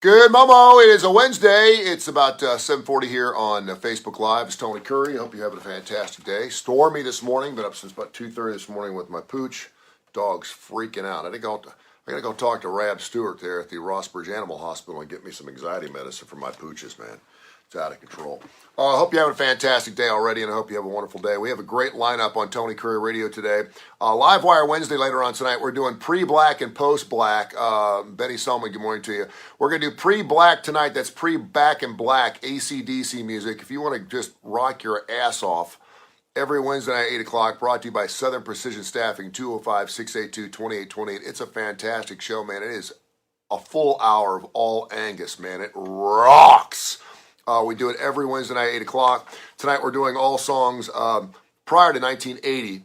Good Momo, it is a Wednesday. It's about 7:40 here on Facebook Live. It's Tony Kurre. I hope you're having a fantastic day. Stormy this morning, been up since about 2:30 this morning with my pooch. Dog's freaking out. I gotta go talk to Rab Stewart there at the Rossbridge Animal Hospital and get me some anxiety medicine for my pooches, man. It's out of control. I hope you're having a fantastic day already, and I hope you have a wonderful day. We have a great lineup on Tony Kurre Radio today. Live Wire Wednesday later on tonight. We're doing pre-black and post-black. Benny Solomon, good morning to you. We're going to do pre-black tonight. That's pre-back and black AC/DC music. If you want to just rock your ass off, every Wednesday night at 8 o'clock, brought to you by Southern Precision Staffing, 205-682-2828. It's a fantastic show, man. It is a full hour of all Angus, man. It rocks. We do it every Wednesday night at 8 o'clock. Tonight we're doing all songs prior to 1980.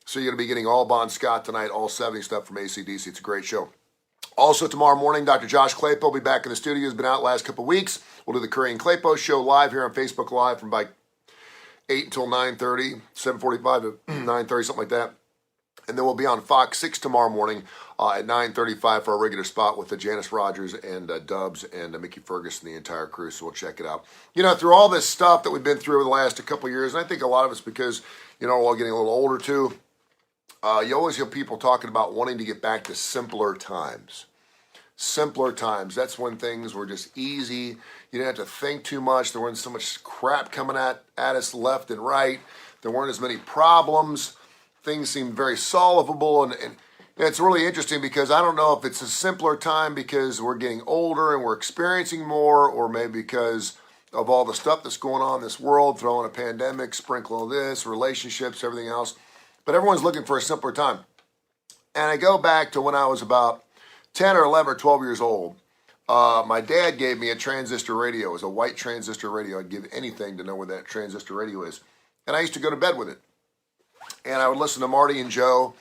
So you're going to be getting all Bon Scott tonight, all 70 stuff from AC/DC. It's a great show. Also tomorrow morning, Dr. Josh Claypo will be back in the studio. He's been out the last couple of weeks. We'll do the Curry and Claypo show live here on Facebook Live from about 8 until 9:30, 7:45 to 9:30, something like that. And then we'll be on Fox 6 tomorrow morning at 9:35 for our regular spot with Janice Rogers and Dubs and Mickey Ferguson and the entire crew, so we'll check it out. You know, through all this stuff that we've been through over the last couple of years, and I think a lot of it's because, you know, we're all getting a little older too, you always hear people talking about wanting to get back to simpler times. Simpler times. That's when things were just easy. You didn't have to think too much. There wasn't so much crap coming at us left and right. There weren't as many problems. Things seemed very solvable, and it's really interesting because I don't know if it's a simpler time because we're getting older and we're experiencing more, or maybe because of all the stuff that's going on in this world, throwing a pandemic, sprinkle of this, relationships, everything else. But everyone's looking for a simpler time. And I go back to when I was about 10 or 11 or 12 years old. My dad gave me a transistor radio. It was a white transistor radio. I'd give anything to know where that transistor radio is. And I used to go to bed with it. And I would listen to Marty and Joe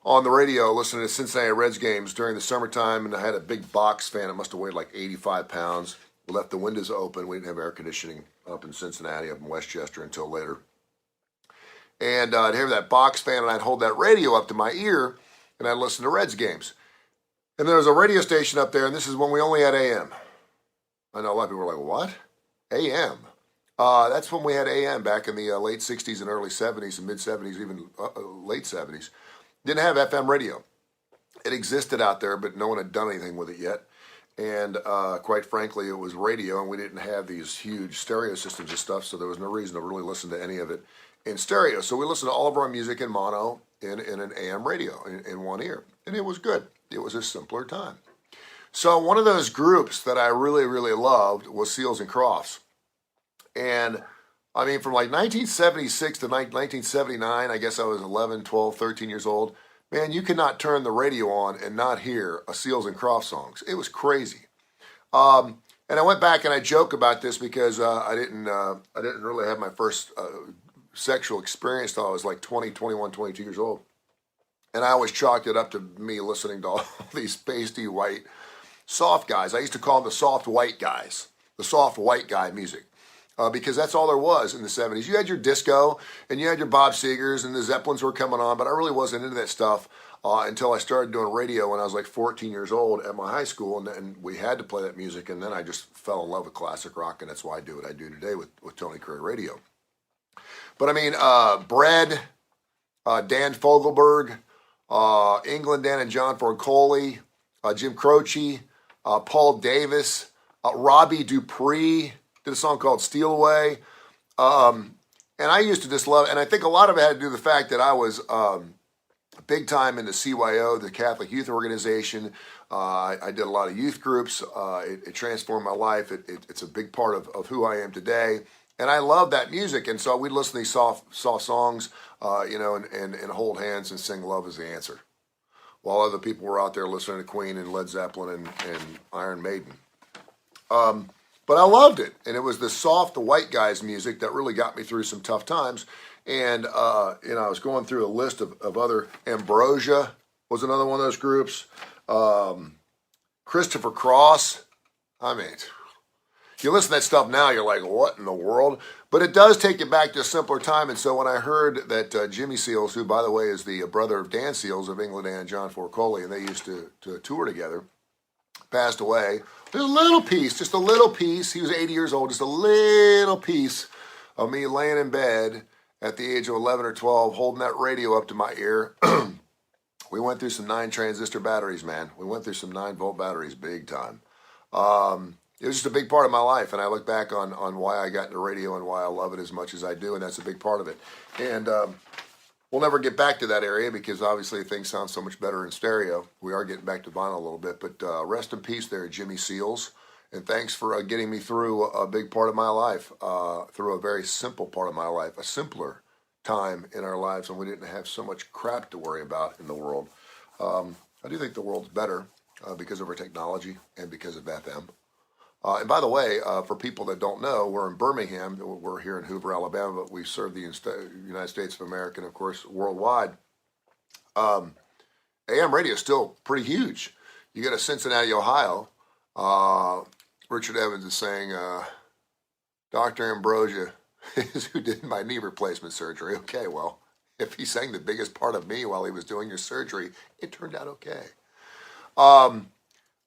on the radio, listening to Cincinnati Reds games during the summertime. And I had a big box fan. It must have weighed like 85 pounds. We left the windows open. We didn't have air conditioning up in Cincinnati, up in Westchester until later. And I'd have that box fan, and I'd hold that radio up to my ear, and I'd listen to Reds games. And there was a radio station up there, and this is when we only had AM. I know a lot of people were like, what? AM? That's when we had AM back in the late 60s and early 70s and mid-70s, even late 70s. Didn't have FM radio. It existed out there, but no one had done anything with it yet. And quite frankly, it was radio, and we didn't have these huge stereo systems and stuff, so there was no reason to really listen to any of it in stereo. So we listened to all of our music in mono in an AM radio in one ear, and it was good. It was a simpler time. So one of those groups that I really, really loved was Seals and Crofts. And I mean, from like 1976 to 1979, I guess I was 11, 12, 13 years old. Man, you could not turn the radio on and not hear a Seals and Crofts songs. It was crazy. And I went back and I joke about this because I didn't really have my first sexual experience till I was like 20, 21, 22 years old. And I always chalked it up to me listening to all these pasty white soft guys. I used to call them the soft white guys, the soft white guy music. Because that's all there was in the 70s. You had your disco, and you had your Bob Segers, and the Zeppelins were coming on, but I really wasn't into that stuff until I started doing radio when I was like 14 years old at my high school, and we had to play that music, and then I just fell in love with classic rock, and that's why I do what I do today with Tony Kurre Radio. But I mean, Bread, Dan Fogelberg, England Dan and John Ford Coley, Jim Croce, Paul Davis, Robbie Dupree, did a song called Steal Away. And I used to just love, and I think a lot of it had to do with the fact that I was big time in the CYO, the Catholic Youth Organization. I did a lot of youth groups. It transformed my life. It's a big part of who I am today. And I love that music. And so we'd listen to these soft songs, and hold hands and sing Love Is the Answer, while other people were out there listening to Queen and Led Zeppelin and Iron Maiden. But I loved it, and it was the soft white guys music that really got me through some tough times. And I was going through a list of other. Ambrosia was another one of those groups. Christopher Cross. I mean, you listen to that stuff now, you're like, what in the world? But it does take you back to a simpler time. And so when I heard that Jimmy Seals, who by the way is the brother of Dan Seals of England and John Ford Coley, and they used to tour together passed away. There's a little piece, just a little piece. He was 80 years old, just a little piece of me laying in bed at the age of 11 or 12, holding that radio up to my ear. We went through some 9-transistor batteries, man. We went through some 9-volt batteries big time. It was just a big part of my life, and I look back on why I got into radio and why I love it as much as I do, and that's a big part of it. And we'll never get back to that area because obviously things sound so much better in stereo. We are getting back to vinyl a little bit, but rest in peace there, Jimmy Seals. And thanks for getting me through a big part of my life, through a very simple part of my life, a simpler time in our lives when we didn't have so much crap to worry about in the world. I do think the world's better because of our technology and because of FM. And by the way, for people that don't know, we're in Birmingham. We're here in Hoover, Alabama, but we serve the United States of America and, of course, worldwide. AM radio is still pretty huge. You go to Cincinnati, Ohio. Richard Evans is saying, Dr. Ambrosia is who did my knee replacement surgery. Okay, well, if he sang the biggest part of me while he was doing your surgery, it turned out okay.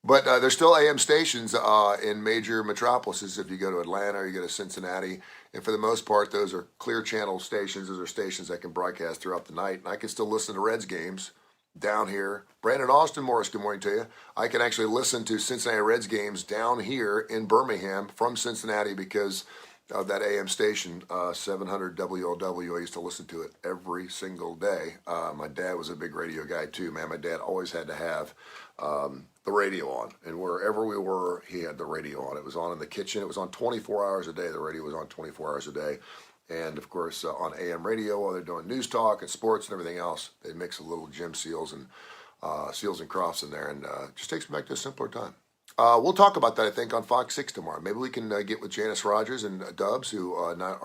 But there's still AM stations in major metropolises. If you go to Atlanta or you go to Cincinnati, and for the most part, those are clear channel stations. Those are stations that can broadcast throughout the night. And I can still listen to Reds games down here. Brandon Austin Morris, good morning to you. I can actually listen to Cincinnati Reds games down here in Birmingham from Cincinnati because of that AM station, 700 WLW. I used to listen to it every single day. My dad was a big radio guy too, man. My dad always had to have the radio on, and wherever we were, he had the radio on. It was on in the kitchen. It was on 24 hours a day. The radio was on 24 hours a day. And of course, on AM radio, while they're doing news talk and sports and everything else, they mix a little Jim Seals and Crofts in there, and just takes me back to a simpler time. We'll talk about that, I think, on Fox 6 tomorrow. Maybe we can get with Janice Rogers and Dubs, who are not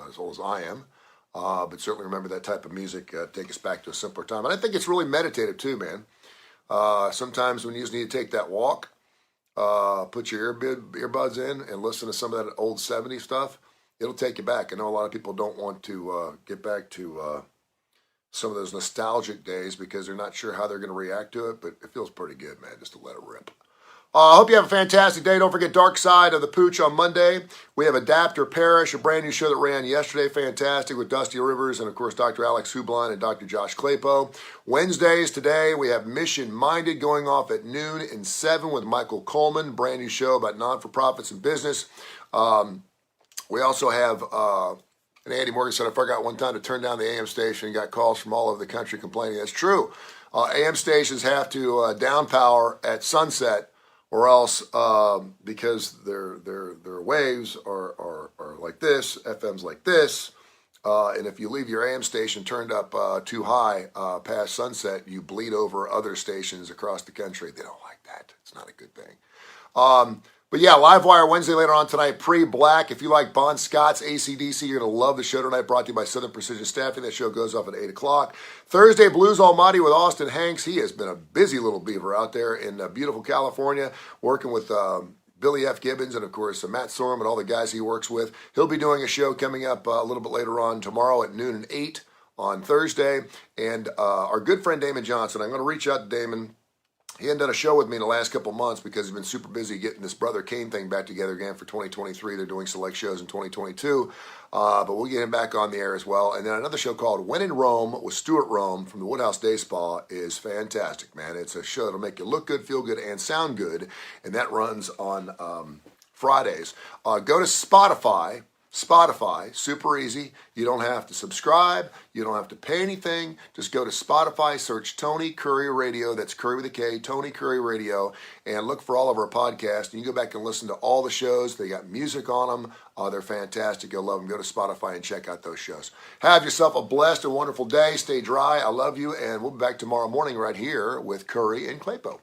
as old as I am, but certainly remember that type of music, take us back to a simpler time. And I think it's really meditative too, man. Sometimes when you just need to take that walk, put your earbuds in and listen to some of that old 70s stuff, it'll take you back. I know a lot of people don't want to get back to some of those nostalgic days because they're not sure how they're going to react to it, but it feels pretty good, man, just to let it rip. I hope you have a fantastic day. Don't forget Dark Side of the Pooch on Monday. We have Adapter Parish, a brand new show that ran yesterday. Fantastic with Dusty Rivers and, of course, Dr. Alex Hublon and Dr. Josh Claypo. Wednesdays today, we have Mission Minded going off at noon and 7 with Michael Coleman. Brand new show about non-for-profits and business. We also have, and Andy Morgan said, I forgot one time to turn down the AM station and got calls from all over the country complaining. That's true. AM stations have to down power at sunset, or else because their waves are like this, FM's like this, and if you leave your AM station turned up too high past sunset, you bleed over other stations across the country. They don't like that. It's not a good thing. But yeah, Livewire Wednesday later on tonight, pre-black. If you like Bon Scott's AC/DC, you're going to love the show tonight, brought to you by Southern Precision Staffing. That show goes off at 8 o'clock. Thursday, Blues Almighty with Austin Hanks. He has been a busy little beaver out there in beautiful California, working with Billy F. Gibbons and, of course, Matt Sorum and all the guys he works with. He'll be doing a show coming up a little bit later on tomorrow at noon and 8 on Thursday. And our good friend Damon Johnson, I'm going to reach out to Damon. He hadn't done a show with me in the last couple of months because he's been super busy getting this Brother Kane thing back together again for 2023. They're doing select shows in 2022, but we'll get him back on the air as well. And then another show called When in Rome with Stuart Rome from the Woodhouse Day Spa is fantastic, man. It's a show that'll make you look good, feel good, and sound good, and that runs on Fridays. Go to Spotify, super easy. You don't have to subscribe. You don't have to pay anything. Just go to Spotify, search Tony Kurre Radio. That's Curry with a K, Tony Kurre Radio, and look for all of our podcasts. And you go back and listen to all the shows. They got music on them. They're fantastic. You'll love them. Go to Spotify and check out those shows. Have yourself a blessed and wonderful day. Stay dry. I love you, and we'll be back tomorrow morning right here with Curry and Claypo.